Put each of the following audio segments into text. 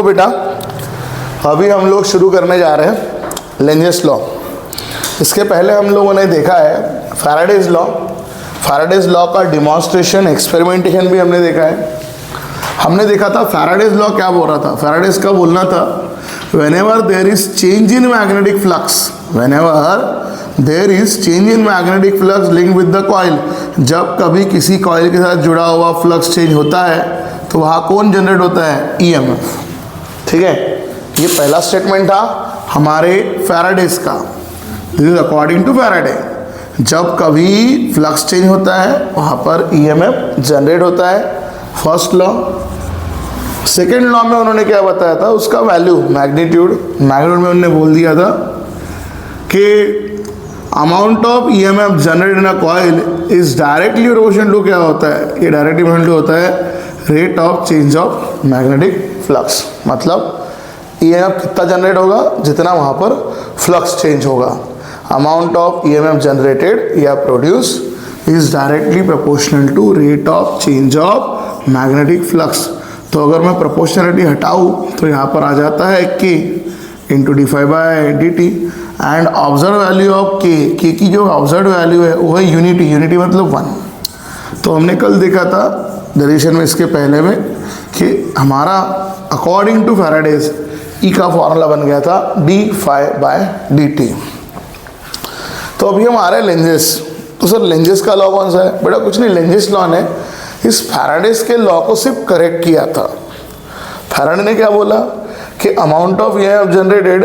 तो बेटा अभी हम लोग शुरू करने जा रहे हैं लेंजेस लॉ। इसके पहले हम लोगों ने देखा है फैराडेज लॉ। फैराडेज लॉ का डिमॉन्स्ट्रेशन एक्सपेरिमेंटेशन भी हमने देखा है। हमने देखा था फैराडेज लॉ क्या बोल रहा था। फैराडेज का बोलना था whenever there is change in magnetic flux, whenever there is change in magnetic flux link with the coil, जब कभी किसी कॉइल के साथ जुड़ा हुआ फ्लक्स चेंज होता है तो वहाँ कौन जनरेट होता है? ईएमएफ। ठीक है, ये पहला स्टेटमेंट था हमारे फैराडेज का। This is according to Faraday. जब कभी फ्लक्स चेंज होता है वहाँ पर ईएमएफ जनरेट होता है, फर्स्ट लॉ। सेकेंड लॉ में उन्होंने क्या बताया था, उसका वैल्यू मैग्नीट्यूड में उन्होंने बोल दिया था कि amount of EMF generate in a coil is directly proportional to क्या होता है, ये डायरेक्टली प्रोपोर्शनल होता है rate of change of magnetic flux. मतलब ईएमएफ कितना जनरेट होगा जितना वहाँ पर फ्लक्स चेंज होगा। अमाउंट ऑफ ईएमएफ जनरेटेड या produce is directly proportional to rate of change of magnetic flux. तो अगर मैं प्रोपोर्शनलिटी हटाऊँ तो यहाँ पर आ जाता है K into d∅dt and observe value of K की जो ऑब्जर्व वैल्यू है वो है यूनिटी मतलब 1। तो हमने कल देखा था डेरिवेशन में इसके पहले में कि हमारा अकॉर्डिंग टू फैराडेज E का फॉर्मूला बन गया था d∅dt। तो अभी हम आ रहे हैं लेंजेस। तो सर लेंजेस का लॉ कौन सा है? बेटा कुछ नहीं, लेंजेस लॉ ने इस फैराडेज के लॉ को सिर्फ करेक्ट किया था। फैराडे ने क्या बोला कि amount of EMF generated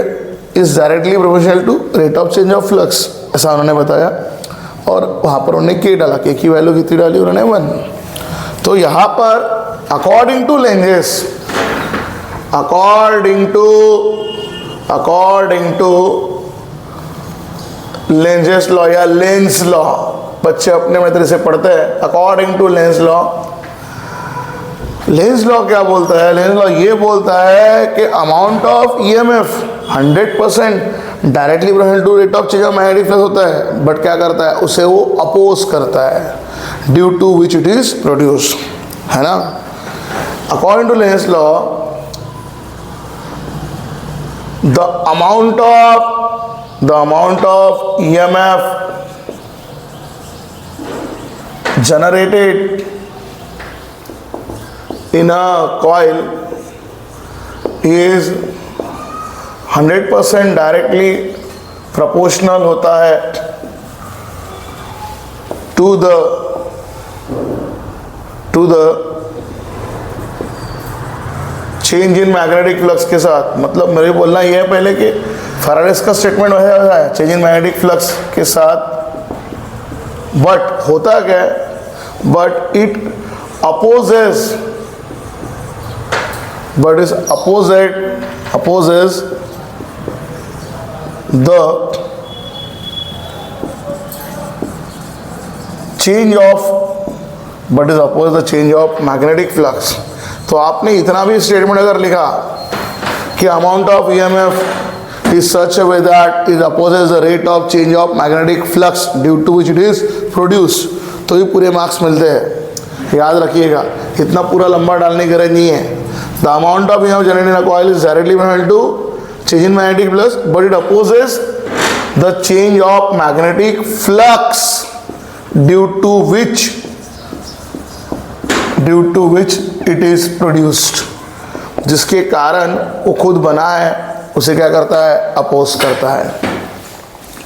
is directly proportional to rate of change of flux, ऐसा उन्होंने बताया। और वहाँ पर उन्होंने K डाला, K की वैल्यू कितनी डाली उन्होंने 1। तो यहाँ पर according to Lenz's, according to Lenz's law या लेंस लॉ, बच्चे अपने मेथड से पढ़ते हैं। According to Lenz law, Lenz law क्या बोलता है? लेंस लॉ ये बोलता है कि amount of EMF 100% directly proportional to rate of change of magnetic flux होता है, बट क्या करता है उसे वो अपोज करता है due to which it is produce, है ना। According to Lenz law the amount of EMF generated in a coil is 100% directly proportional होता है to the change in magnetic flux के साथ। मतलब मेरे बोलना यह है पहले कि फैराडेज का स्टेटमेंट वैसा है चेंज इन मैग्नेटिक फ्लक्स के साथ, बट होता क्या है, but it opposes the change of magnetic flux. तो आपने इतना भी स्टेटमेंट अगर लिखा कि amount of EMF is such a way that is opposes the rate of change of magnetic flux due to which it is produce, तो ही पूरे मार्क्स मिलते हैं। याद रखिएगा, इतना पूरा लंबा डालने की गरज नहीं है। The amount of EMF generated in a coil is directly proportional to change in magnetic flux, but it opposes the change of magnetic flux due to which it is produced, जिसके कारण वो खुद बना है उसे क्या करता है, अपोज करता है।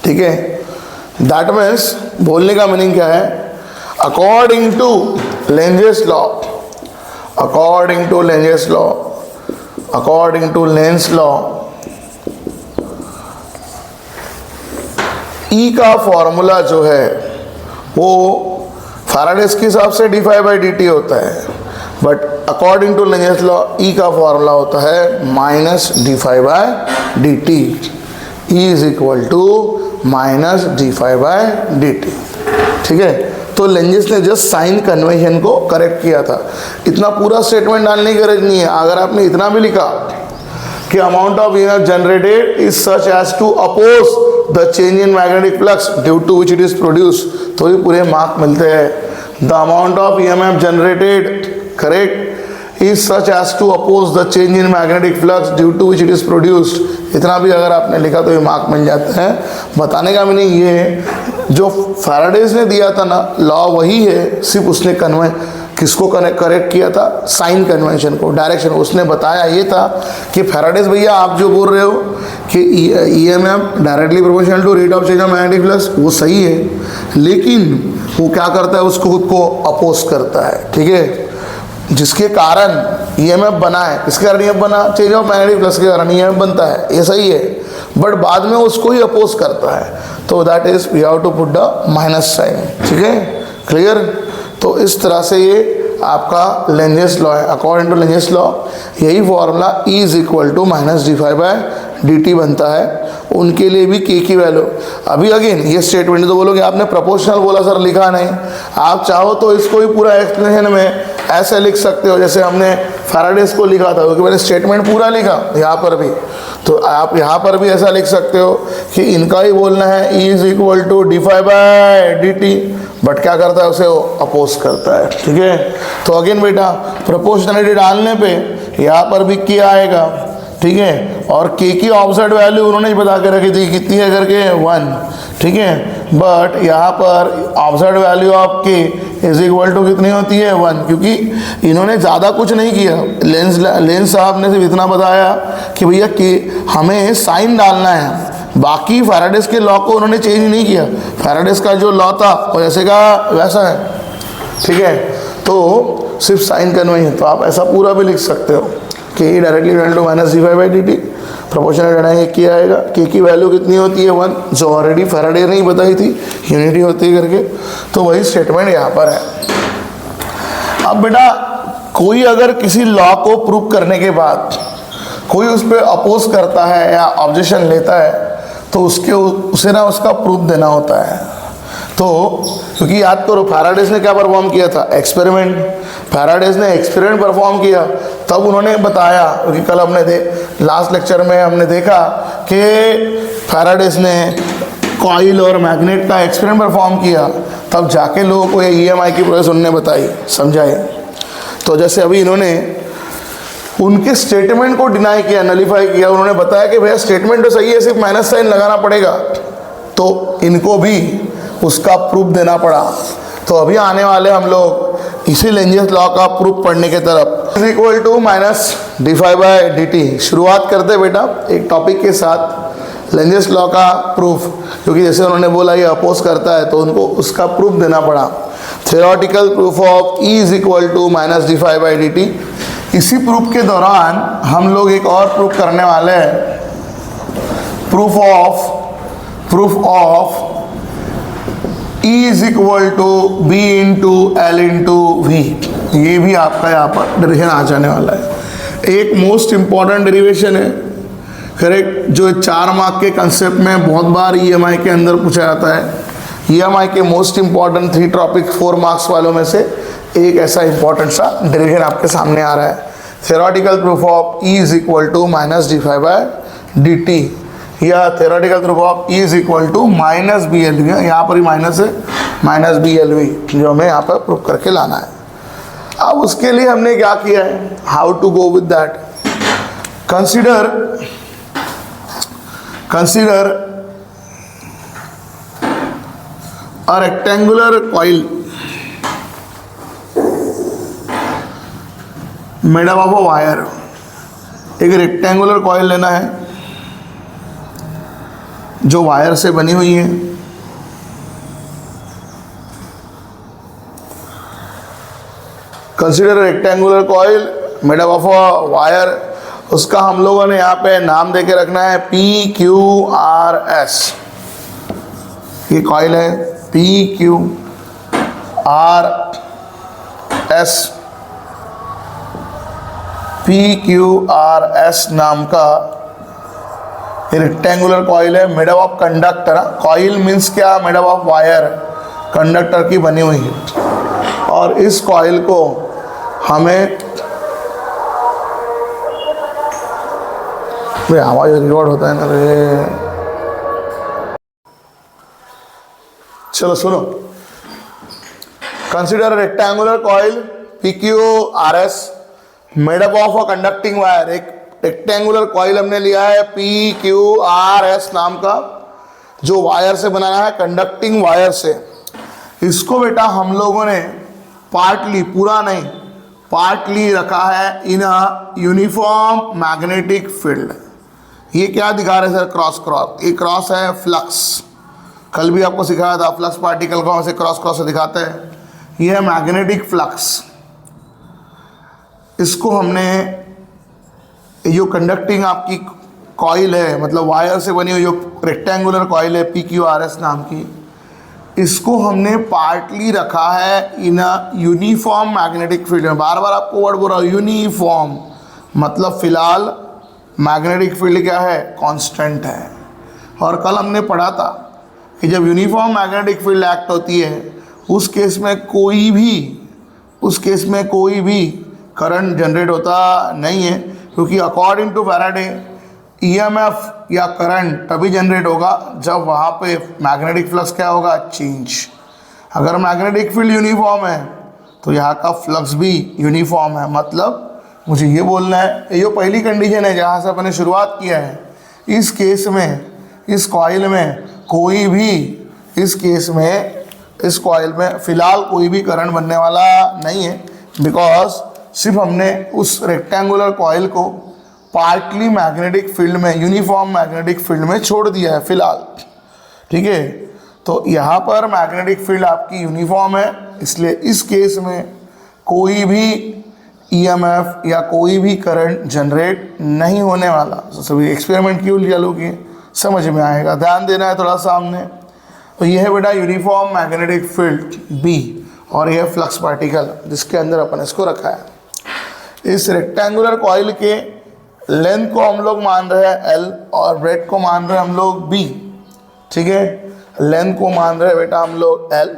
ठीक है, दैट मीन्स बोलने का मीनिंग क्या है, according to Lenz's law, according to Lenz law E का फॉर्मूला जो है वो फैराडेज के हिसाब से d∅dt होता है, but according to Lenz's law E का फॉर्मूला होता है -d∅dt। E is equal to -d∅ dt। ठीक है, तो लेंजेस ने जस्ट साइन कन्वेंशन को करेक्ट किया था। इतना पूरा स्टेटमेंट डालने की गरज नहीं है। अगर आपने इतना भी लिखा कि amount of EMF generated is such as to oppose the change in magnetic flux due to which it is produce, तो ही पूरे मार्क मिलते हैं। The amount of EMF generated, correct, is such as to oppose the change in magnetic flux due to which it is produced. इतना भी अगर आपने लिखा तो ये मार्क मिल जाता है। बताने का मीनिंग ये है जो फैराडेज ने दिया था ना लॉ वही है, सिर्फ उसने किसको करेक्ट किया था, साइन कन्वेंशन को, डायरेक्शन। उसने बताया ये था कि फैराडेज भैया आप जो बोल रहे हो कि EMF directly proportional to rate of change of magnetic flux, वो सही है, लेकिन वो क्या करता है, उसको खुद को अपोज करता है, ठीक है, जिसके कारण ईएमएफ बना है। किसके कारण ईएमएफ बना, चेंज ऑफ मैग्नेटिक फ्लक्स के कारण ईएमएफ बनता है, ये सही है, बट बाद में उसको ही अपोज करता है, तो that is we have to put the minus sign, ठीक है, क्लियर। तो इस तरह से ये आपका लेंजेस लॉ है। अकॉर्डिंग टू लेंजेस लॉ यही formula E is equal to minus d∅/dt बनता है। उनके लिए भी K की वैल्यू, अभी अगेन ये स्टेटमेंट तो बोलोगे आपने प्रोपोर्शनल बोला सर, लिखा नहीं। आप चाहो तो इसको भी पूरा एक्सप्लेनेशन में ऐसे लिख सकते हो जैसे हमने फैराडेज को लिखा था, क्योंकि मैंने स्टेटमेंट पूरा लिखा यहाँ पर भी, तो आप यहाँ पर भी ऐसा लिख सकते हो कि इनका ही बोलना है E is equal to d∅/dt, but क्या करता है, उसे वो अपोज करता है, ठीक है। तो अगेन बेटा प्रोपोर्शनलिटी डालने पे यहाँ पर भी K आएगा, ठीक है, और K की ऑब्जर्व वैल्यू उन्होंने ही बता के रखी थी कितनी है करके 1, ठीक है, बट यहाँ पर observe value of K is equal to कितनी होती है 1, क्योंकि इन्होंने ज़्यादा कुछ नहीं किया। लेंस साहब ने सिर्फ इतना बताया कि भैया K हमें साइन डालना है, बाकी फैराडेज के लॉ को उन्होंने चेंज नहीं किया। फैराडेज का जो लॉ था वो जैसे का वैसा है, ठीक है, तो सिर्फ साइन कन्वेंशन। तो आप ऐसा पूरा भी लिख सकते हो कि directly equal to minus d∅/dt, proportional डालेंगे K आएगा, K की वैल्यू कितनी होती है 1, जो ऑलरेडी फैराडे ने ही बताई थी, यूनिटी होती है करके, तो वही स्टेटमेंट यहाँ पर है। अब बेटा कोई अगर किसी लॉ को प्रूव करने के बाद कोई उस पर अपोज करता है या ऑब्जेक्शन लेता है, तो उसे ना उसका प्रूफ देना होता है। तो क्योंकि याद करो फैराडेज ने क्या परफॉर्म किया था, एक्सपेरिमेंट। फैराडेज ने एक्सपेरिमेंट परफॉर्म किया, तब उन्होंने बताया, क्योंकि कल हमने लास्ट लेक्चर में हमने देखा कि फैराडेज ने कॉइल और मैग्नेट का एक्सपेरिमेंट परफॉर्म किया, तब जाके लोगों को ये EMI की प्रोसेस उन्होंने बताई, समझाए। तो जैसे अभी इन्होंने उनके स्टेटमेंट को डिनाई किया, नलीफाई किया, उन्होंने बताया कि भैया स्टेटमेंट तो सही है, सिर्फ माइनस साइन लगाना पड़ेगा, तो इनको भी उसका प्रूफ देना पड़ा। तो अभी आने वाले हम लोग इसी लेंजेस लॉ का प्रूफ पढ़ने के तरफ। Is equal to minus d∅/dt शुरुआत करते बेटा एक टॉपिक के साथ, लेंजेस लॉ का प्रूफ, क्योंकि जैसे उन्होंने बोला ये अपोज करता है, तो उनको उसका प्रूफ देना पड़ा। Theoretical proof of E is equal to minus d∅/dt। इसी प्रूफ के दौरान हम लोग एक और प्रूफ करने वाले हैं, proof of E is equal to B into L into V। ये भी आपका यहाँ पर डेरिवेशन आ जाने वाला है। एक मोस्ट इंपॉर्टेंट डेरिवेशन है, करेक्ट, जो 4 मार्क के कंसेप्ट में बहुत बार EMI के अंदर पूछा जाता है। EMI के मोस्ट इंपॉर्टेंट 3 टॉपिक 4 मार्क्स वालों में से एक ऐसा इंपॉर्टेंट सा डेरिवेशन आपके सामने आ रहा है। Theoretical proof of E is equal to minus d∅/dt, या theoretical proof of E is equal to minus BLV, यहाँ पर ही माइनस है, माइनस BLV, जो हमें यहाँ पर प्रूफ करके लाना है। अब उसके लिए हमने क्या किया है, how to go with that. Consider a rectangular coil made up of a wire. एक रेक्टेंगुलर कॉइल लेना है जो वायर से बनी हुई है। Consider rectangular coil made up of a wire, उसका हम लोगों ने यहाँ पे नाम देके रखना है PQRS। ये कॉइल है PQRS नाम का रेक्टेंगुलर कॉइल है, made up of conductor. Coil means क्या, made up of wire, conductor की बनी हुई है। और इस कॉइल को हमें, आवाज रिकॉर्ड होता है ना रे, चलो सुनो। Consider rectangular coil PQRS made up of a conducting wire, एक रेक्टेंगुलर कॉइल हमने लिया है PQRS नाम का, जो वायर से बनाया है, कंडक्टिंग वायर से। इसको बेटा हम लोगों ने पार्टली, पूरा नहीं, पार्टली रखा है इन अ यूनिफॉर्म मैग्नेटिक फील्ड। ये क्या दिखा रहे हैं सर? क्रॉस क्रॉस, ये क्रॉस है फ्लक्स, कल भी आपको सिखाया था फ्लक्स पार्टिकल को ऐसे क्रॉस क्रॉस से दिखाते हैं। ये है मैग्नेटिक फ्लक्स। इसको हमने, जो कंडक्टिंग आपकी कॉइल है, मतलब वायर से बनी हुई जो रेक्टेंगुलर कॉइल है PQRS नाम की, इसको हमने पार्टली रखा है इन अ यूनिफॉर्म मैग्नेटिक फील्ड में। बार बार आपको वर्ड बोल रहा हूँ, यूनिफॉर्म मतलब फिलहाल मैग्नेटिक फील्ड क्या है? कांस्टेंट है। और कल हमने पढ़ा था कि जब यूनिफॉर्म मैग्नेटिक फील्ड एक्ट होती है, उस केस में कोई भी करंट जनरेट होता नहीं है, क्योंकि अकॉर्डिंग टू फैराडे EMF या करंट तभी जनरेट होगा जब वहाँ पे मैग्नेटिक फ्लक्स क्या होगा? चेंज। अगर मैग्नेटिक फील्ड यूनिफॉर्म है तो यहाँ का फ्लक्स भी यूनिफॉर्म है। मतलब मुझे ये बोलना है, ये जो पहली कंडीशन है जहाँ से अपने शुरुआत किया है, इस केस में, इस कॉइल में कोई भी, इस केस में, इस कॉइल में फ़िलहाल कोई भी करंट बनने वाला नहीं है, बिकॉज सिर्फ हमने उस रेक्टेंगुलर कॉइल को पार्टली मैग्नेटिक फील्ड में, यूनिफॉर्म मैग्नेटिक फील्ड में छोड़ दिया है फ़िलहाल। ठीक है, तो यहाँ पर मैग्नेटिक फील्ड आपकी यूनिफॉर्म है, इसलिए इस केस में कोई भी EMF या कोई भी करंट जनरेट नहीं होने वाला। तो सभी एक्सपेरिमेंट क्यों चालू किए, समझ में आएगा, ध्यान देना है थोड़ा सामने। तो यह है बेटा यूनिफॉर्म मैग्नेटिक फील्ड B, और यह फ्लक्स पार्टिकल जिसके अंदर अपन इसको रखा है। इस रेक्टेंगुलर कॉइल के लेंथ को हम लोग मान रहे हैं L और ब्रेथ को मान रहे हैं हम लोग B। ठीक है, लेंथ को मान रहे हैं बेटा हम लोग L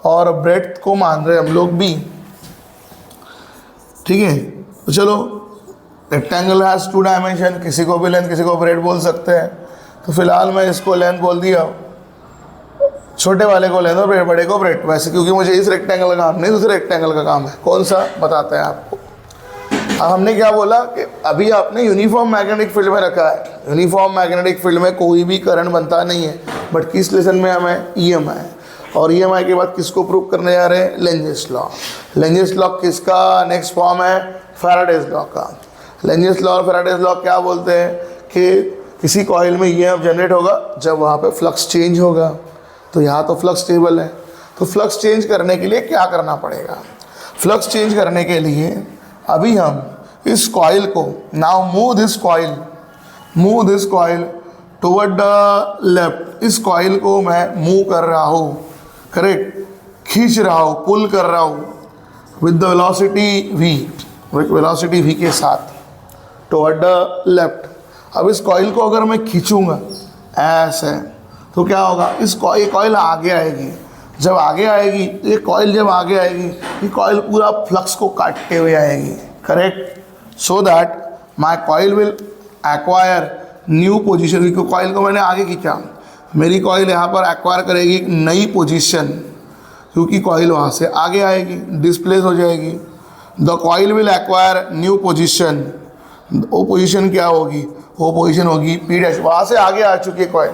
और ब्रेथ को मान रहे हैं हम लोग B। ठीक है, तो चलो, रेक्टेंगल हैज़ 2 डायमेंशन, किसी को भी लेंथ किसी को ब्रेथ बोल सकते हैं। तो फिलहाल मैं इसको लेंथ बोल दिया, छोटे वाले को लेंथ और बड़े को ब्रेथ, वैसे क्योंकि मुझे इस रेक्टेंगल का काम नहीं, दूसरे रेक्टेंगल का काम है। कौन सा बताते हैं आपको। अब हमने क्या बोला कि अभी आपने यूनिफॉर्म मैग्नेटिक फील्ड में रखा है, यूनिफॉर्म मैग्नेटिक फील्ड में कोई भी करंट बनता नहीं है, बट किस लेसन में हमें EMI, और EMI के बाद किसको प्रूव करने जा रहे हैं? Lenz's law. लेंजेस लॉ किसका नेक्स्ट फॉर्म है? फैराडेज लॉ का। लेंजेस लॉ और फैराडेज लॉ क्या बोलते हैं कि किसी कॉइल में EMF जनरेट होगा जब वहाँ पे फ्लक्स चेंज होगा। तो यहाँ तो फ्लक्स स्टेबल है, तो फ्लक्स चेंज करने के लिए क्या करना पड़ेगा? फ्लक्स चेंज करने के लिए अभी हम इस कॉइल को, now move this coil toward the left. इस कॉइल को मैं मूव कर रहा हूँ, करेक्ट, खींच रहा हूँ, पुल कर रहा हूँ विद द वेलोसिटी v के साथ टुवर्ड द लेफ्ट। अब इस कॉइल को अगर मैं खींचूंगा ऐसे, तो क्या होगा? ये कॉइल आगे आएगी। जब आगे आएगी, ये कॉइल जब आगे आएगी, ये कॉइल पूरा फ्लक्स को काटते हुए आएगी, correct, so that my coil will acquire new position. क्योंकि कॉइल को मैंने आगे खींचा, मेरी कॉइल यहाँ पर एक्वायर करेगी एक नई पोजीशन, क्योंकि कॉइल वहाँ से आगे आएगी, डिस्प्लेस हो जाएगी। The coil will acquire new position. वो पोजीशन क्या होगी? वो पोजीशन होगी P'। वहाँ से आगे आ चुकी है कॉइल,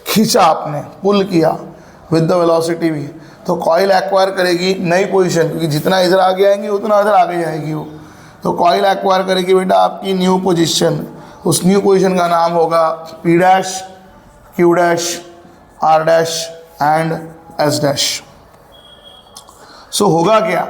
खींचा आपने, पुल किया विद द वेलोसिटी v, तो कॉइल एक्वायर करेगी नई पोजीशन, क्योंकि जितना इधर आगे आएंगी उतना इधर आगे जाएगी वो। तो कॉइल एक्वायर करेगी बेटा आपकी न्यू पोजीशन। उस न्यू पोजीशन का नाम होगा P', Q', R' and S'। सो होगा क्या?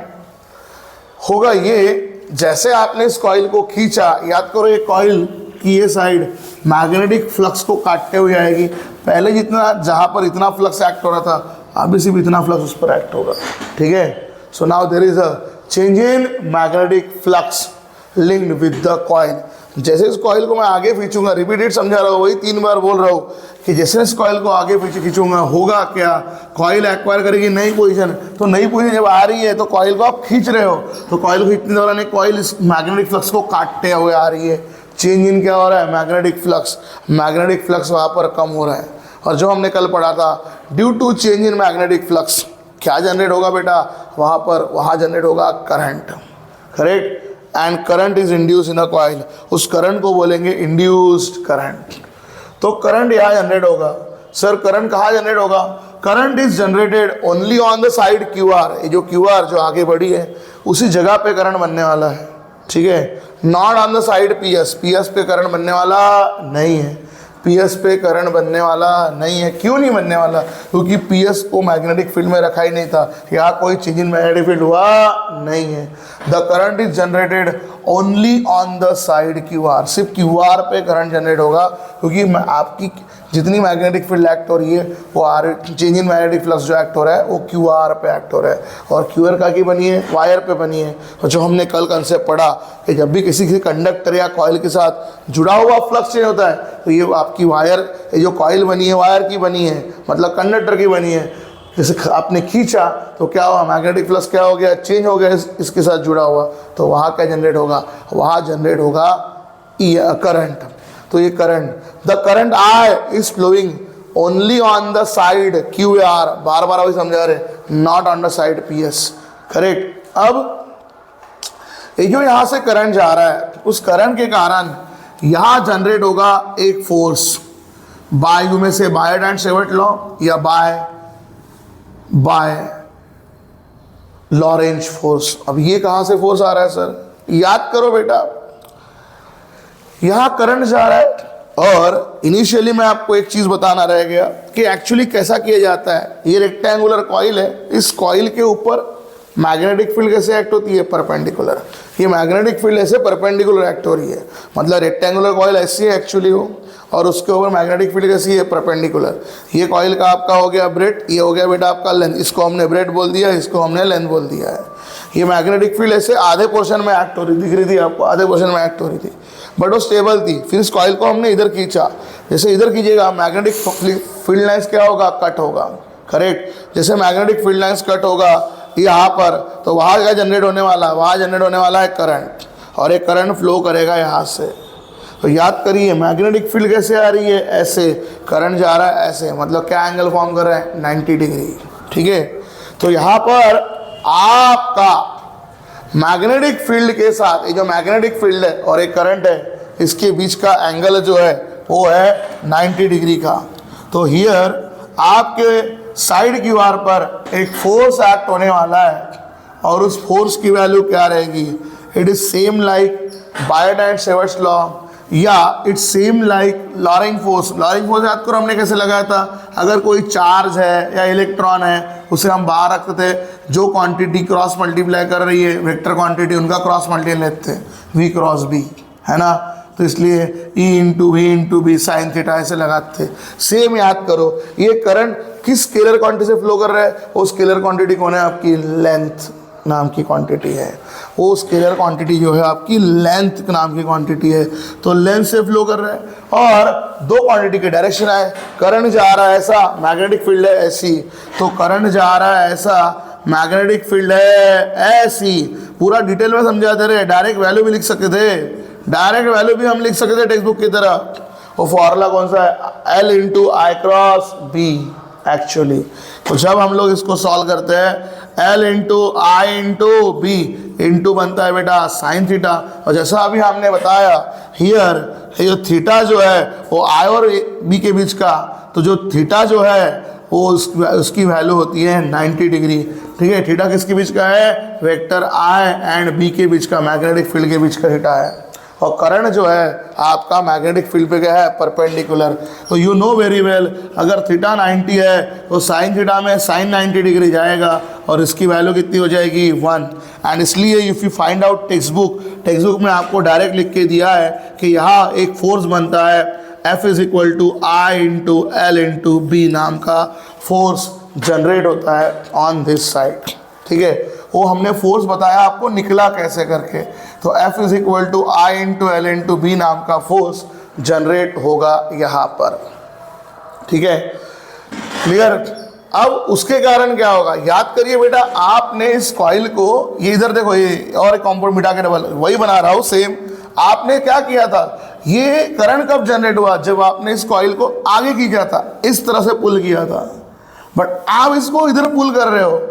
होगा ये, जैसे आपने इस कॉइल को खींचा, याद करो ये कॉइल की ये साइड मैग्नेटिक फ्लक्स को काटते हुए आएगी। पहले जितना, जहाँ पर इतना फ्लक्स एक्ट हो रहा था, अभी सिर्फ इतना फ्लक्स उस पर एक्ट होगा। ठीक है, so now there is a change in magnetic flux linked with the coil. जैसे इस कॉइल को मैं आगे खींचूंगा, रिपीटेड समझा रहा हूँ, वही 3 बार बोल रहा हूँ कि जैसे इस कॉइल को आगे पीछे खींचूंगा, होगा क्या? कॉइल एक्वायर करेगी नई पोजीशन। तो नई पोजीशन जब आ रही है तो कॉइल को आप खींच रहे हो, तो कॉइल को खींचने दौरान कॉइल इस मैग्नेटिक फ्लक्स को काटते हुए आ रही है। चेंज इन क्या हो रहा है? Magnetic flux. मैग्नेटिक फ्लक्स वहाँ पर कम हो रहा है। और जो हमने कल पढ़ा था, due to change in magnetic flux क्या जनरेट होगा बेटा? वहाँ जनरेट होगा current, correct. And current is induce in a coil, उस करंट को बोलेंगे इंड्यूस्ड करंट। तो करंट यहाँ जनरेट होगा। सर करंट कहाँ जनरेट होगा? Current is generated only on the side Q R, ये जो क्यू आर जो आगे बढ़ी है उसी जगह पे करंट बनने वाला है, ठीक है, not on the side P S. P S पे करंट बनने वाला नहीं है, पी एस पे करंट बनने वाला नहीं है। क्यों नहीं बनने वाला? क्योंकि पी एस को मैग्नेटिक फील्ड में रखा ही नहीं था, यहाँ कोई चेंज इन मैग्नेटिक फील्ड हुआ नहीं है। The current is generated only on the side Q are, सिर्फ क्यू आर पे करंट जनरेट होगा, क्योंकि आपकी जितनी मैग्नेटिक फील्ड एक्ट हो रही है वो are change in magnetic flux जो एक्ट हो रहा है वो क्यू आर पे एक्ट हो रहा है। और क्यू आर का की बनी है? वायर पे बनी है। और जो हमने कल कंसेप्ट पढ़ा कि जब भी किसी कंडक्टर या कॉइल के साथ जुड़ा हुआ फ्लक्स चेंज होता है तो ये आपकी वायर, ये जो कॉइल बनी है वायर की बनी है, मतलब कंडक्टर की बनी है। जैसे आपने खींचा तो क्या हुआ? मैग्नेटिक फ्लक्स क्या हो गया? चेंज हो गया इसके साथ जुड़ा हुआ। तो वहाँ क्या जनरेट होगा? वहाँ जनरेट होगा करंट। तो ये current, the current I is flowing only on the side Q R, बार बार अभी समझा रहे, not on the side P S, correct. अब ये जो यहाँ से करंट जा रहा है उस करंट के कारण यहाँ जनरेट होगा एक फोर्स, बाय यू में से बायट एंड सेवर्ट लॉ या बाय लॉरेंज फोर्स। अब ये कहाँ से फोर्स आ रहा है सर? याद करो बेटा, यहाँ करंट जा रहा है और इनिशियली मैं आपको एक चीज़ बताना रह गया कि एक्चुअली कैसा किया जाता है। ये रेक्टेंगुलर कॉइल है, इस कॉइल के ऊपर मैग्नेटिक फील्ड कैसे एक्ट होती है? परपेंडिकुलर। ये मैग्नेटिक फील्ड ऐसे परपेंडिकुलर एक्ट हो रही है, मतलब रेक्टेंगुलर कॉइल ऐसी है एक्चुअली हो, और उसके ऊपर मैग्नेटिक फील्ड कैसी है? परपेंडिकुलर। ये कॉइल का आपका हो गया ब्रेड, ये हो गया बेटा आपका लेंथ, इसको हमने ब्रेड बोल दिया, इसको हमने लेंथ बोल दिया है। ये मैग्नेटिक फील्ड ऐसे आधे पोर्शन में एक्ट हो रही दिख रही थी आपको, आधे पोर्शन में एक्ट हो रही थी, बट वो स्टेबल थी। फिर इस कॉइल को हमने इधर खींचा, जैसे इधर कीजिएगा मैग्नेटिक फील्ड लाइन्स क्या होगा? कट होगा, करेक्ट। जैसे मैग्नेटिक फील्ड लाइन्स कट होगा यहाँ पर, तो वहाँ क्या जनरेट होने वाला? वहाँ जनरेट होने वाला है करंट, और एक करंट फ्लो करेगा यहाँ से। तो याद करिए मैग्नेटिक फील्ड कैसे आ रही है? ऐसे। करंट जा रहा है ऐसे, मतलब क्या एंगल फॉर्म कर रहा है? 90 डिग्री, ठीक है। तो यहाँ पर आपका मैग्नेटिक फील्ड के साथ, ये जो मैग्नेटिक फील्ड है और एक करंट है, इसके बीच का एंगल जो है वो है 90 डिग्री का। तो हियर आपके साइड क्यू आर पर एक फोर्स एक्ट होने वाला है, और उस फोर्स की वैल्यू क्या रहेगी? It is same like Biot and Savart's law, या it's same like Lorentz force. Lorentz force याद करो हमने कैसे लगाया था? अगर कोई चार्ज है या इलेक्ट्रॉन है उसे हम बाहर रखते थे, जो क्वांटिटी क्रॉस मल्टीप्लाई कर रही है वेक्टर क्वांटिटी, उनका क्रॉस मल्टीप्लाई लेते थे, वी क्रॉस बी, है ना। तो इसलिए E into V into B sine theta ऐसे लगाते थे। सेम याद करो, ये करंट किस स्केलर क्वांटिटी से फ्लो कर रहा है? वो स्केलर क्वांटिटी कौन है? आपकी लेंथ नाम की क्वांटिटी है। वो स्केलर क्वांटिटी जो है आपकी लेंथ नाम की क्वांटिटी है। तो लेंथ से फ्लो कर रहा है, और दो क्वांटिटी के डायरेक्शन है। करंट जा रहा है ऐसा, मैग्नेटिक फील्ड है ऐसी। तो करंट जा रहा है ऐसा, मैग्नेटिक फील्ड है ऐसी। पूरा डिटेल में समझाते रहे, डायरेक्ट वैल्यू भी लिख सकते थे, डायरेक्ट वैल्यू भी हम लिख सकते थे टेक्स्ट बुक की तरह। वो फॉर्मूला कौन सा है? L इंटू आई क्रॉस बी एक्चुअली। तो जब हम लोग इसको सॉल्व करते हैं, L इंटू आई इंटू बी इंटू बनता है बेटा साइन थीटा। और जैसा अभी हमने बताया हियर, ये थीटा जो है वो आई और बी के बीच का, तो जो थीटा जो है वो उसकी वैल्यू होती है 90 डिग्री, ठीक है। थीटा किसके बीच का है? वेक्टर आई एंड बी के बीच का, मैग्नेटिक फील्ड के बीच का थीटा है। और करंट जो है आपका मैग्नेटिक फील्ड पे क्या है? परपेंडिकुलर। तो यू नो वेरी वेल, अगर थीटा 90 है तो साइन थीटा में साइन 90 डिग्री जाएगा, और इसकी वैल्यू कितनी हो जाएगी? 1। एंड इसलिए if you find out text book में आपको डायरेक्ट लिख के दिया है कि यहाँ एक फोर्स बनता है F is equal to I into L into B नाम का फोर्स जनरेट होता है ऑन दिस साइड, ठीक है। वो हमने फोर्स बताया आपको निकला कैसे करके। तो F is equal to I into L into B नाम का फोर्स जनरेट होगा यहाँ पर, ठीक है, क्लियर। अब उसके कारण क्या होगा? याद करिए बेटा, आपने इस कॉइल को, ये इधर देखो, ये और एक कॉम्पाउंड मिटा के डबल वही बना रहा हूँ सेम। आपने क्या किया था? ये करंट कब जनरेट हुआ? जब आपने इस कॉइल को आगे खींचा था, इस तरह से पुल किया था, बट आप इसको इधर पुल कर रहे हो।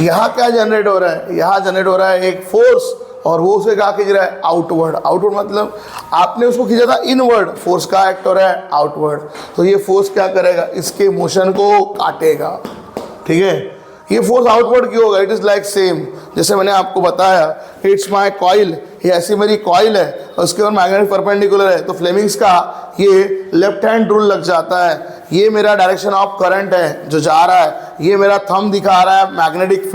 यहाँ क्या जनरेट हो रहा है? यहाँ जनरेट हो रहा है एक फोर्स, और वो उसे क्या खींच रहा है, आउटवर्ड। आउटवर्ड मतलब आपने उसको खींचा था इनवर्ड, फोर्स का एक्ट हो रहा है आउटवर्ड, तो ये फोर्स क्या करेगा, इसके मोशन को काटेगा। ठीक है, ये फोर्स आउटवर्ड क्यों होगा, इट इज लाइक सेम, जैसे मैंने आपको बताया इट्स माय कॉइल, ये ऐसी मेरी कॉइल है और उसके ऊपर मैग्नेटिक परपेंडिकुलर है, तो फ्लेमिंग्स का ये लेफ्ट हैंड रूल लग जाता है। ये मेरा डायरेक्शन ऑफ करंट है जो जा रहा है, ये मेरा थंब दिखा रहा है मैग्नेटिक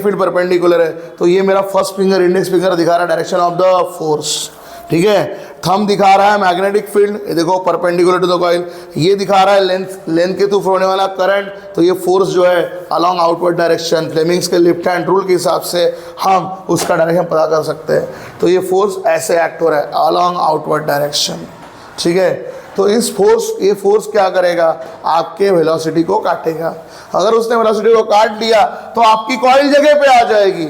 फील्ड परपेंडिकुलर है, तो ये मेरा फर्स्ट फिंगर इंडेक्स फिंगर दिखा रहा है डायरेक्शन ऑफ द फोर्स। ठीक है, थंब दिखा रहा है मैग्नेटिक फील्ड, ये देखो परपेंडिकुलर टू द कॉइल, ये दिखा रहा है लेंथ के थ्रू होने वाला करंट, तो ये फोर्स जो है अलोंग आउटवर्ड डायरेक्शन, फ्लेमिंग्स के लेफ्ट हैंड रूल के हिसाब से हम उसका डायरेक्शन पता कर सकते हैं। तो ये फोर्स ऐसे एक्ट हो रहा है अलोंग आउटवर्ड डायरेक्शन। ठीक है, तो ये फोर्स क्या करेगा, आपके वेलोसिटी को काटेगा। अगर उसने वेलोसिटी को काट लिया तो आपकी कॉइल जगह पे आ जाएगी,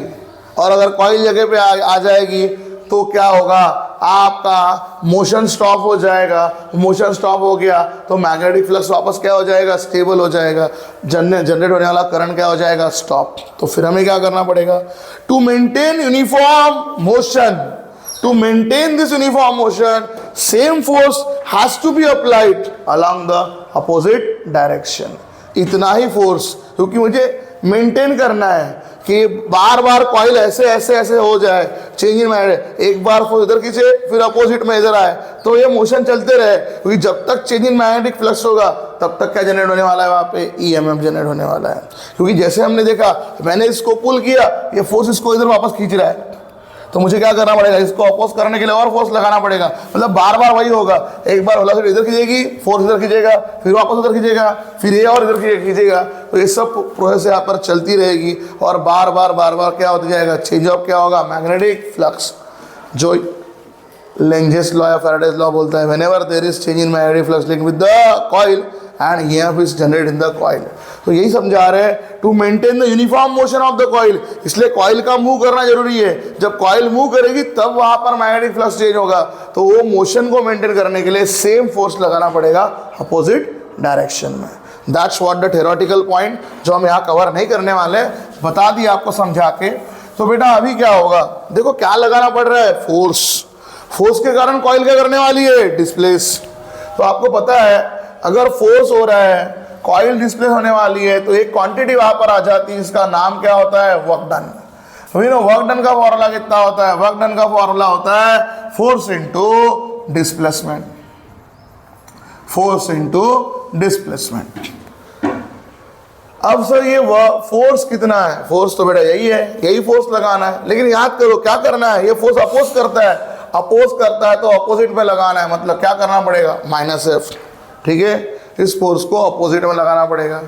और अगर कॉइल जगह पे आ जाएगी तो क्या होगा, आपका मोशन स्टॉप हो जाएगा। मोशन स्टॉप हो गया तो मैग्नेटिक फ्लक्स वापस क्या हो जाएगा, स्टेबल हो जाएगा, जनरेट होने वाला करंट क्या हो जाएगा, स्टॉप। तो फिर हमें क्या करना पड़ेगा, to maintain uniform motion, to maintain this uniform motion, same force has to be applied along the opposite direction। इतना ही फोर्स, क्योंकि मुझे मेंटेन करना है कि बार बार कॉइल ऐसे हो जाए, चेंज इन मैग्नेट, एक बार फोर्स इधर खींचे फिर अपोजिट में इधर आए, तो ये मोशन चलते रहे, क्योंकि जब तक चेंज इन मैग्नेटिक फ्लक्स होगा तब तक क्या जनरेट होने वाला है, वहाँ पे ईएमएफ जनरेट होने वाला है। क्योंकि जैसे हमने देखा, मैंने इसको पुल किया, ये फोर्स इसको इधर वापस खींच रहा है, तो मुझे क्या करना पड़ेगा, इसको अपोज करने के लिए और फोर्स लगाना पड़ेगा। मतलब बार बार वही होगा, एक बार वेलोसिटी इधर खींचेगी, फोर्स इधर खींचेगा, फिर वापस उधर खींचेगा, फिर ये और इधर खींचेगा, तो ये सब प्रोसेस यहाँ पर चलती रहेगी और बार बार क्या होता जाएगा, चेंज ऑफ क्या होगा, मैग्नेटिक फ्लक्स, जो लेंजेस लॉ या फैराडेज लॉ बोलता है, whenever there is change in magnetic flux link with the coil and EMF is generated in the coil. तो यही समझा रहे हैं, to maintain the uniform motion of the coil, इसलिए कॉइल का मूव करना जरूरी है। जब कॉइल मूव करेगी तब वहां पर मैग्नेटिक फ्लक्स चेंज होगा, तो वो मोशन को मेंटेन करने के लिए सेम फोर्स लगाना पड़ेगा अपोजिट डायरेक्शन में। That's what the theoretical point, जो हम यहाँ कवर नहीं करने वाले, बता दिया आपको समझा के। तो बेटा अभी क्या होगा, देखो क्या लगाना पड़ रहा है, फोर्स के कारण कॉइल क्या करने वाली है, डिस्प्लेस। तो आपको पता है अगर फोर्स हो रहा है, कॉइल डिस्प्लेस होने वाली है, तो एक क्वांटिटी वहां पर आ जाती है, इसका नाम क्या होता है, वर्क डन। वर्क डन का फॉर्मूला कितना होता है, वर्क डन का फॉर्मूला होता है force into displacement, force into displacement. अब सर ये फोर्स कितना है, फोर्स तो बेटा यही है, यही फोर्स लगाना है, लेकिन याद करो क्या करना है, ये फोर्स अपोज करता है, तो अपोजिट में लगाना है, मतलब क्या करना पड़ेगा, -F। ठीक है, इस फोर्स को अपोजिट में लगाना पड़ेगा,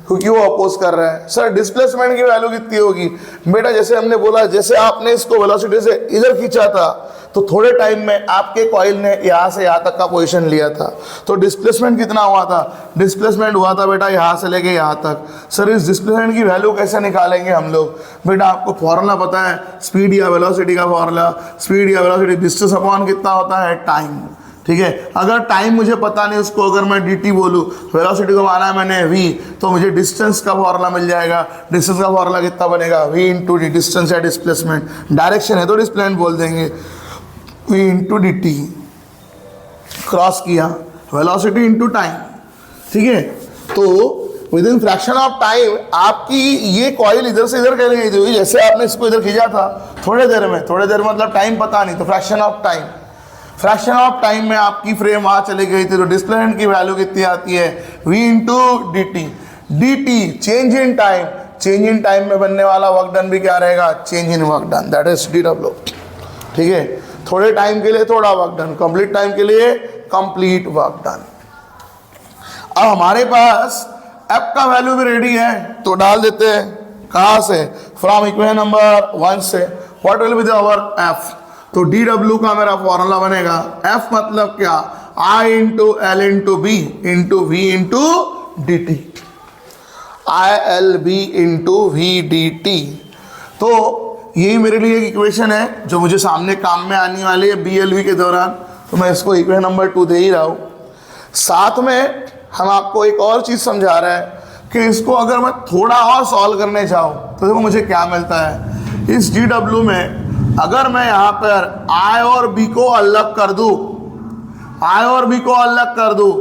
क्योंकि वो अपोज कर रहा है। सर डिस्प्लेसमेंट की वैल्यू कितनी होगी, बेटा जैसे हमने बोला, जैसे आपने इसको वेलोसिटी से इधर खींचा था, तो थोड़े टाइम में आपके कॉइल ने यहाँ से यहाँ तक का पोजीशन लिया था, तो डिस्प्लेसमेंट कितना हुआ था, डिस्प्लेसमेंट हुआ था बेटा यहाँ से लेके यहाँ तक। सर इस डिस्प्लेसमेंट की वैल्यू कैसे निकालेंगे हम लोग, बेटा आपको फॉर्मूला पता है, स्पीड या वेलोसिटी का फॉर्मूला, स्पीड या वेलोसिटी डिस्टेंस अपॉन कितना होता है, टाइम। ठीक है, अगर टाइम मुझे पता नहीं, उसको अगर मैं dt बोलूँ, वेलोसिटी को माना है मैंने v, तो मुझे डिस्टेंस का फॉर्मूला मिल जाएगा। डिस्टेंस का फॉर्मूला कितना बनेगा, v इंटू डी, डिस्टेंस या डिस्प्लेसमेंट, डायरेक्शन है तो डिस्प्लेसमेंट बोल देंगे, v इंटू dt, क्रॉस किया, वेलोसिटी इंटू टाइम। ठीक है, तो with in fraction of time आपकी ये कॉइल इधर से इधर कर गई थी, जैसे आपने इसको इधर खींचा था, थोड़े देर में मतलब टाइम पता नहीं, तो फ्रैक्शन ऑफ टाइम में आपकी फ्रेम वहाँ चली गई थी, तो डिस्प्लेसमेंट की वैल्यू कितनी आती है, v into dt, change in time में बनने वाला वर्क डन भी क्या रहेगा, change in work done, that is dw। ठीक है, थोड़े टाइम के लिए थोड़ा वर्क डन, कंप्लीट टाइम के लिए कंप्लीट वर्क डन। अब हमारे पास f का वैल्यू भी रेडी है, तो डाल देते हैं, कहाँ से, फ्रॉम इक्वेशन नंबर 1 से, what will be our f, तो dw का मेरा फॉर्मूला बनेगा, f मतलब क्या, I into L into B into V into D T, ILB into V D T. तो यही मेरे लिए एक इक्वेशन है जो मुझे सामने काम में आने वाली है BLV के दौरान, तो मैं इसको इक्वेशन नंबर 2 दे ही रहा हूँ। साथ में हम आपको एक और चीज़ समझा रहे हैं कि इसको अगर मैं थोड़ा और सॉल्व करने जाऊँ तो देखो मुझे क्या मिलता है, इस dw में अगर मैं यहाँ पर I और B को अलग कर दूं, I और B को अलग कर दूं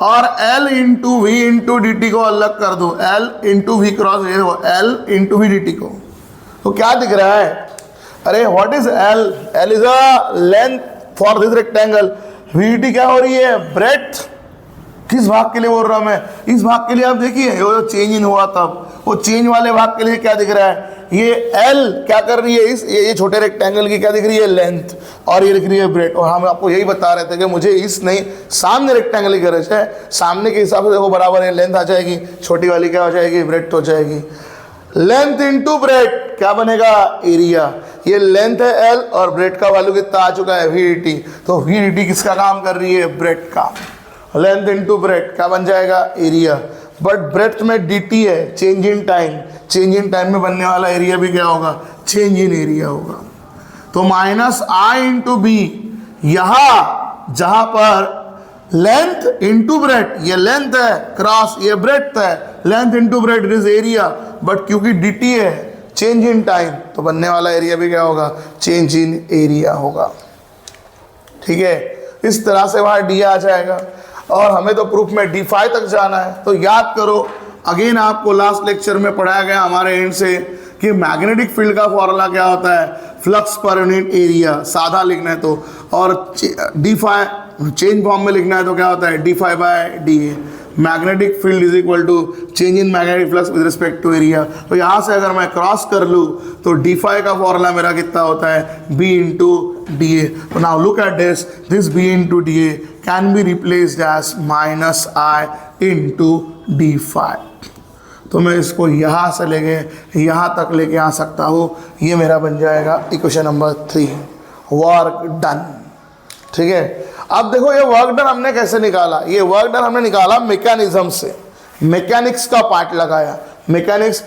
और L into V into D T को अलग कर दूं, L into V cross L into V D T को, तो क्या दिख रहा है? अरे what is L? L is a length for this rectangle. V D T क्या हो रही है? ब्रेड्थ। किस भाग के लिए बोल रहा हूं मैं? इस भाग के लिए। आप देखिए वो चेंज इन हुआ तब, वो चेंज वाले भाग के लिए क्या दिख रहा है? ये L क्या कर रही है? इस ये छोटे रेक्टेंगल की क्या दिख रही है? लेंथ। और ये दिख रही है ब्रेड। और हम आपको यही बता रहे थे कि मुझे इस नहीं सामने रेक्टेंगल की गरज है। सामने के हिसाब से देखो बराबर है, लेंथ आ जाएगी, छोटी वाली क्या हो जाएगी? ब्रेड हो जाएगी। लेंथ इंटू ब्रेड क्या बनेगा? एरिया। ये लेंथ है L और ब्रेड का वैल्यू कितना आ चुका है? VDT। तो VDT किसका काम कर रही है? ब्रेड का। लेंथ इंटू ब्रेड क्या बन जाएगा? एरिया। बट ब्रेड्थ में dt है, change in time. Change in time में बनने वाला एरिया भी क्या होगा? चेंज इन एरिया होगा। तो माइनस I इंटू बी, यहां जहां पर लेंथ इंटू ब्रेड, ये लेंथ है क्रॉस ये ब्रेड्थ है, length into breadth is area. But क्योंकि dt है, चेंज इन टाइम, तो बनने वाला एरिया भी क्या होगा? चेंज इन एरिया होगा। ठीक है, इस तरह से वहां d आ जाएगा। और हमें तो प्रूफ में d5 तक जाना है। तो याद करो, अगेन आपको लास्ट लेक्चर में पढ़ाया गया हमारे एंड से कि मैग्नेटिक फील्ड का फॉर्मूला क्या होता है? फ्लक्स पर यूनिट एरिया, सादा लिखना है तो। और d5 चेंज फॉर्म में लिखना है तो क्या होता है? d5 by da। Magnetic field is equal to change in magnetic flux with respect to area. तो यहाँ से अगर मैं क्रॉस कर लूँ तो d5 का फॉर्मूला मेरा कितना होता है? b into D A. तो now look at this b into D A can be replaced as minus I into d5। तो मैं इसको यहाँ से लेके यहाँ तक लेके आ सकता हूँ। ये मेरा बन जाएगा इक्वेशन नंबर 3, वर्क डन। ठीक है, अब देखो ये वर्क डन हमने कैसे निकाला? ये वर्क डन हमने निकाला मैकेनिज्म से, मैकेनिक्स का पार्ट लगाया, मैकेनिक्स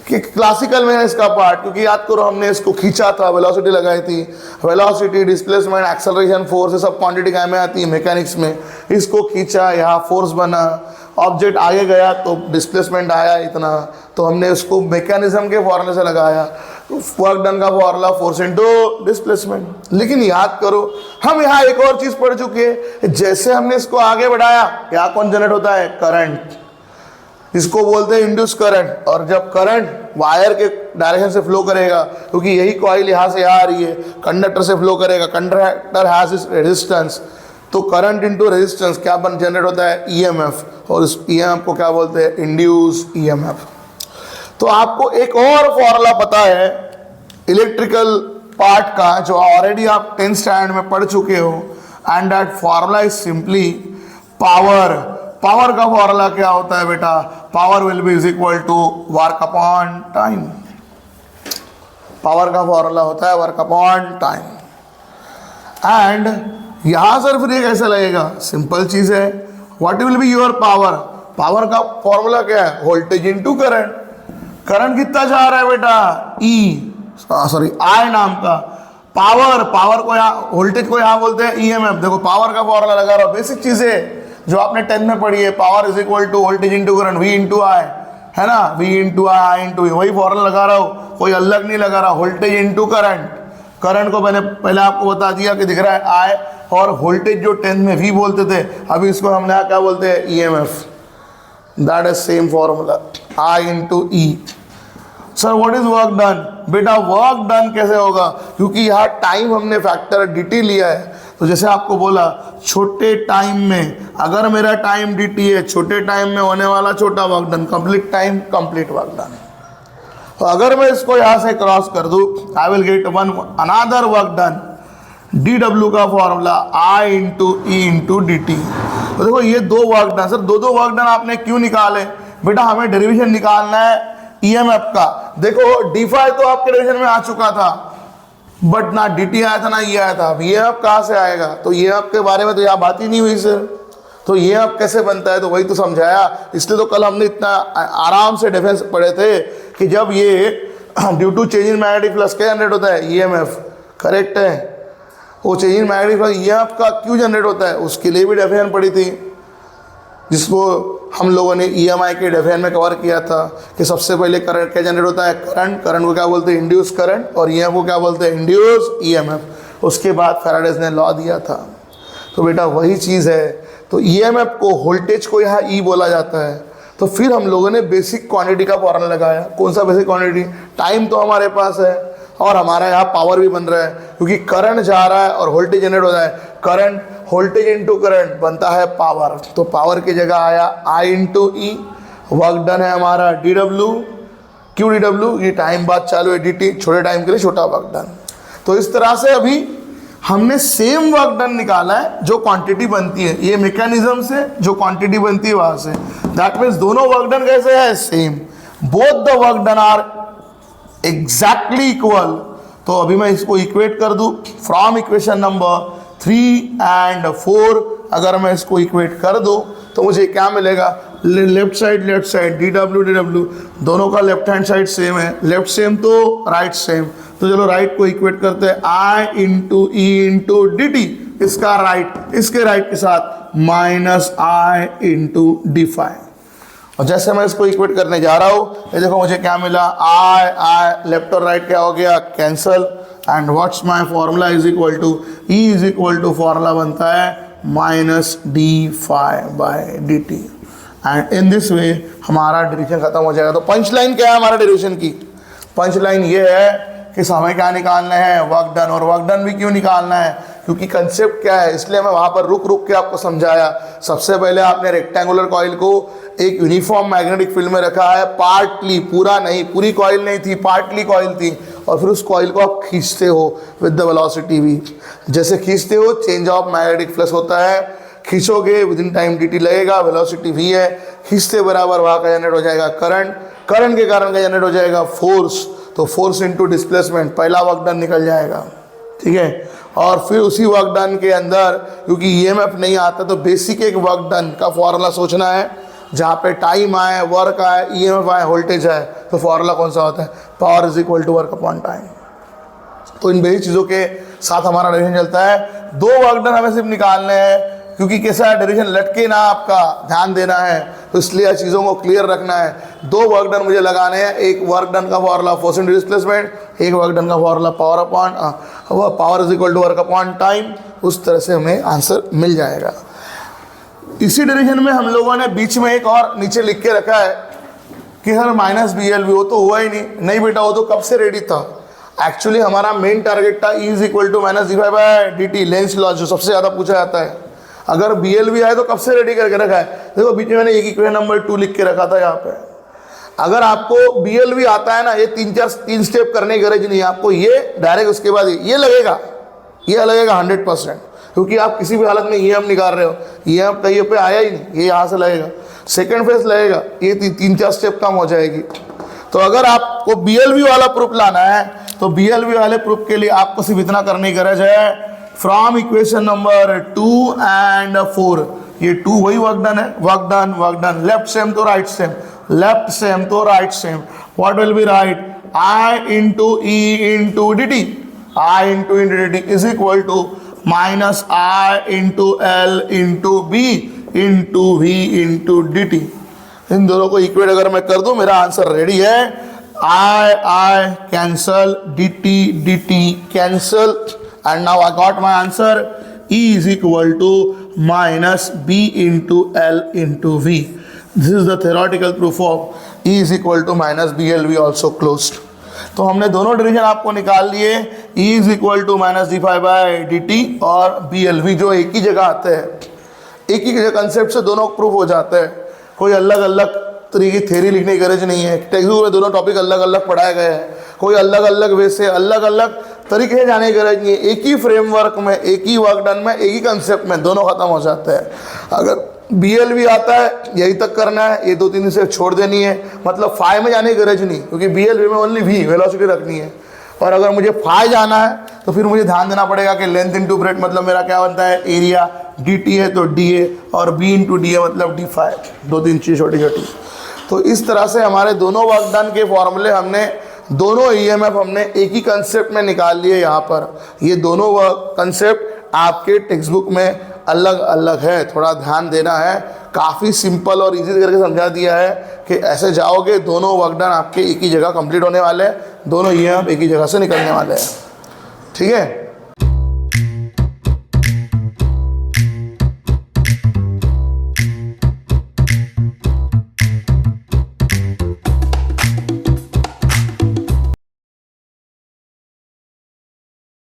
कि क्लासिकल में इसका पार्ट, क्योंकि याद करो हमने इसको खींचा था, वेलोसिटी लगाई थी, वेलोसिटी, डिस्प्लेसमेंट, एक्सेलरेशन, फोर्स, ये सब क्वांटिटी क्या में आती है? मैकेनिक्स में। इसको खींचा, यहाँ फोर्स बना, ऑब्जेक्ट आगे गया तो डिस्प्लेसमेंट आया इतना, तो हमने उसको मैकेनिज्म के फॉर्मूले से लगाया। वर्क डन का फॉर्मूला फोर्स इंटू डिस्प्लेसमेंट। लेकिन याद करो हम यहाँ एक और चीज पढ़ चुके हैं, जैसे हमने इसको आगे बढ़ाया, यहाँ कौन जनरेट होता है? करंट। इसको बोलते हैं इंड्यूस करंट। और जब करंट वायर के डायरेक्शन से फ्लो करेगा, क्योंकि यही कॉइल यहाँ से यहाँ आ रही है, कंडक्टर से फ्लो करेगा, कंडक्टर हैज इस रेजिस्टेंस, तो करंट इंटू रेजिस्टेंस क्या बन जनरेट होता है? EMF। और इस EMF को क्या बोलते हैं? Induce EMF। तो आपको एक और फॉर्मूला पता है इलेक्ट्रिकल पार्ट का, जो ऑलरेडी आप 10th स्टैंडर्ड में पढ़ चुके हो, and that formula is simply power. Power का फॉर्मूला क्या होता है बेटा? Power will be is equal to work upon time. Power का फॉर्मूला होता है वर्क अपॉन टाइम। एंड यहां सर फिर ये कैसे लगेगा? सिंपल चीज है, what will be your power? Power का फॉर्मूला क्या है? Voltage into current. करंट कितना जा रहा है बेटा? I नाम का पावर। पावर को यहाँ, वोल्टेज को यहाँ बोलते हैं EMF। देखो पावर का फॉर्मूला लगा रहा हूँ, बेसिक चीजें जो आपने 10th में पढ़ी है। Power is equal to voltage into current, V into I, है ना? V इंटू I इंटू, वही फॉर्मूला लगा रहा हूँ, कोई अलग नहीं लगा रहा। वोल्टेज इंटू करंट, करंट को मैंने पहले आपको बता दिया कि दिख रहा है I, और वोल्टेज जो 10th में V बोलते थे, अभी इसको हम यहाँ क्या बोलते हैं? EMF। That is same formula, I into E। Sir what is work done? बेटा वर्क डन कैसे होगा? क्योंकि यहाँ टाइम हमने फैक्टर dt लिया है, तो जैसे आपको बोला छोटे टाइम में, अगर मेरा टाइम dt है, छोटे टाइम में होने वाला छोटा work done, complete time complete work done. तो अगर मैं इसको यहाँ से क्रॉस कर दूँ, I will get another work done. dw का formula I into E into dt। तो देखो ये दो वर्क डन। सर दो वर्क डन आपने क्यों निकाले? बेटा हमें डेरिवेशन निकालना है EMF का। देखो d5 तो आपके डेरिवेशन में आ चुका था, बट ना dt आया था ना E आया था। अब EMF कहाँ से आएगा? तो EMF के बारे में तो यहाँ बात ही नहीं हुई सर। तो EMF कैसे बनता है? तो वही तो समझाया। इसलिए तो कल हमने इतना आराम से डिफरेंस पढ़े थे कि जब ये due to change in magnetic flux क्या जनरेट होता है? EMF। करेक्ट है, वो change in magnetic flux EMF का क्यों जनरेट होता है, उसके लिए भी डेफिनेशन पढ़ी थी। जिसको हम लोगों ने EMI के डेफिनेशन में कवर किया था कि सबसे पहले करंट क्या जनरेट होता है, करंट को क्या बोलते हैं, इंड्यूस करंट, और EMF को क्या बोलते हैं, इंड्यूस EMF। उसके बाद फैराडेज ने लॉ दिया था। तो बेटा वही चीज़ है। तो EMF को, वोल्टेज को यहाँ E बोला जाता है। तो फिर हम लोगों ने बेसिक क्वांटिटी का फॉर्मूला लगाया। कौन सा बेसिक क्वांटिटी? टाइम तो हमारे पास है और हमारा यहाँ पावर भी बन रहा है, क्योंकि करंट जा रहा है और वोल्टेज जनरेट हो रहा है। करंट, वोल्टेज इंटू करंट बनता है पावर। तो पावर की जगह आया I into E. Work done है हमारा DW। क्यों DW? ये टाइम बाद चालू है, DT छोटे टाइम के लिए छोटा वर्क डन। तो इस तरह से अभी हमने सेम वर्क डन निकाला है जो क्वांटिटी बनती है, ये मैकेनिज्म से जो क्वांटिटी बनती है वहां से। दैट मीन्स दोनों वर्क डन कैसे है? Same. Both the work done are exactly equal. तो अभी मैं इसको इक्वेट कर दूं फ्रॉम इक्वेशन नंबर 3 एंड 4। अगर मैं इसको इक्वेट कर दूं तो मुझे क्या मिलेगा? लेफ्ट साइड DW दोनों का लेफ्ट हैंड साइड सेम है, लेफ्ट सेम तो राइट सेम। तो चलो राइट को इक्वेट करते हैं, I into E into DT, इसका राइट, इसके राइट के साथ माइनस I इंटू D5। और जैसे मैं इसको इक्वेट करने जा रहा हूँ, ये देखो मुझे क्या मिला, I लेफ्ट और राइट क्या हो गया? Cancel. And what's my formula is equal to E is equal to formula बनता है minus d∅/dt। And in this way हमारा डेरिवेशन खत्म हो जाएगा। तो पंच लाइन क्या है हमारा डेरिवेशन की? पंच लाइन ये है कि हमें क्या निकालना है? Work done. और वर्क डन भी क्यों निकालना है? क्योंकि कंसेप्ट क्या है, इसलिए मैं वहाँ पर रुक के आपको समझाया। सबसे पहले आपने रेक्टेंगुलर कॉइल को एक यूनिफॉर्म मैग्नेटिक फील्ड में रखा है, पार्टली, पूरा नहीं, पूरी कॉइल नहीं थी, पार्टली कॉइल थी। और फिर उस कॉइल को आप खींचते हो विद द वेलोसिटी v। जैसे खींचते हो चेंज ऑफ मैग्नेटिक फ्लक्स होता है, खींचोगे विद इन टाइम dt लगेगा, वेलोसिटी v है। खींचते बराबर वहाँ का जनरेट हो जाएगा करंट, करंट के कारण का जनरेट हो जाएगा फोर्स। तो फोर्स इंटू डिस्प्लेसमेंट, पहला वर्क डन निकल जाएगा, ठीक है। और फिर उसी वर्क डन के अंदर क्योंकि EMF नहीं आता तो बेसिक एक वर्क डन का फॉर्मूला सोचना है, जहाँ पे टाइम आए, वर्क आए, EMF आए, वोल्टेज आए। तो फॉर्मूला कौन सा होता है? Power is equal to work upon time. तो इन बेसिक चीज़ों के साथ हमारा डेरिवेशन चलता है। दो वर्क डन हमें सिर्फ निकालने हैं, क्योंकि कैसा है डेरिवेशन लटके ना, आपका ध्यान देना है, तो इसलिए चीज़ों को क्लियर रखना है। दो वर्क डन मुझे लगाने हैं, एक वर्क डन का फॉर्मूला फोर्स इंटू डिस्प्लेसमेंट, एक वर्क डन का formula power is equal to work upon time. उस तरह से हमें आंसर मिल जाएगा। इसी डेरिवेशन में हम लोगों ने बीच में एक और नीचे लिख के रखा है कि सर माइनस BLV, वो तो हुआ ही नहीं बेटा, वो तो कब से रेडी था। एक्चुअली हमारा मेन टारगेट था E is equal to minus d∅/dt, Lenz law जो सबसे ज़्यादा पूछा जाता है। अगर BLV आए तो कब से रेडी करके रखा है? देखो बीच में मैंने एक इक्वेशन नंबर 2 लिख के रखा था यहाँ पे। अगर आपको BLV आता है ना, ये 3 स्टेप करने की गरज नहीं है आपको, ये डायरेक्ट उसके बाद ये लगेगा 100%, क्योंकि आप किसी भी हालत में EMF निकाल रहे हो, EMF कहीं पे आया ही नहीं, ये यहाँ से लगेगा, सेकंड फेज लगेगा, ये 3-4 स्टेप कम हो जाएगी। तो अगर आपको BLV वाला प्रूफ लाना है तो BLV वाले प्रूफ के लिए आपको सिर्फ इतना करने की गरज है, फ्रॉम इक्वेशन नंबर 2 एंड 4, ये 2 वही वर्क डन है, वर्क डन, लेफ्ट सेम तो राइट सेम, लेफ्ट सेम तो right same. What will be right? I into E into dt, I into dt is equal to minus I into L into B into V into dt। इन दोनों को equate अगर मैं कर दूं, मेरा answer ready है। I cancel, dt cancel, and now I got my answer. E is equal to minus B into L into V. This is the theoretical proof of E is equal to minus BLV also closed. तो हमने दोनों derivation आपको निकाल लिए, E is equal to minus d∅/dt और BLV जो एक ही जगह आते हैं, एक ही कंसेप्ट से दोनों प्रूफ हो जाते हैं। कोई अलग अलग तरीके की थ्योरी लिखने की गरज नहीं है। टेक्स्ट बुक में दोनों टॉपिक अलग अलग पढ़ाए गए हैं, कोई अलग अलग वे से अलग अलग तरीके से जाने की गरज नहीं है। एक ही फ्रेमवर्क में, एक ही वर्क डन में, एक ही कंसेप्ट में दोनों खत्म हो जाते हैं। अगर BLV आता है यही तक करना है, ये 2-3 से छोड़ देनी है, मतलब फाई में जाने की गरज नहीं, क्योंकि BLV में ओनली V वेलोसिटी रखनी है। और अगर मुझे फाई जाना है तो फिर मुझे ध्यान देना पड़ेगा कि लेंथ इंटू ब्रेथ मतलब मेरा क्या बनता है, एरिया, dt है तो dA, और B इंटू dA मतलब d∅, 2-3 चीज़ छोटी छोटी। तो इस तरह से हमारे दोनों वर्क डन के फॉर्मूले हमने, दोनों EMF हमने एक ही कंसेप्ट में निकाल लिए यहाँ पर। ये दोनों कंसेप्ट आपके टेक्स्ट बुक में अलग अलग है, थोड़ा ध्यान देना है। काफ़ी सिंपल और इजी करके समझा दिया है कि ऐसे जाओगे दोनों वर्क डन आपके एक ही जगह कंप्लीट होने वाले हैं, दोनों ये आप एक ही जगह से निकलने वाले हैं। ठीक है,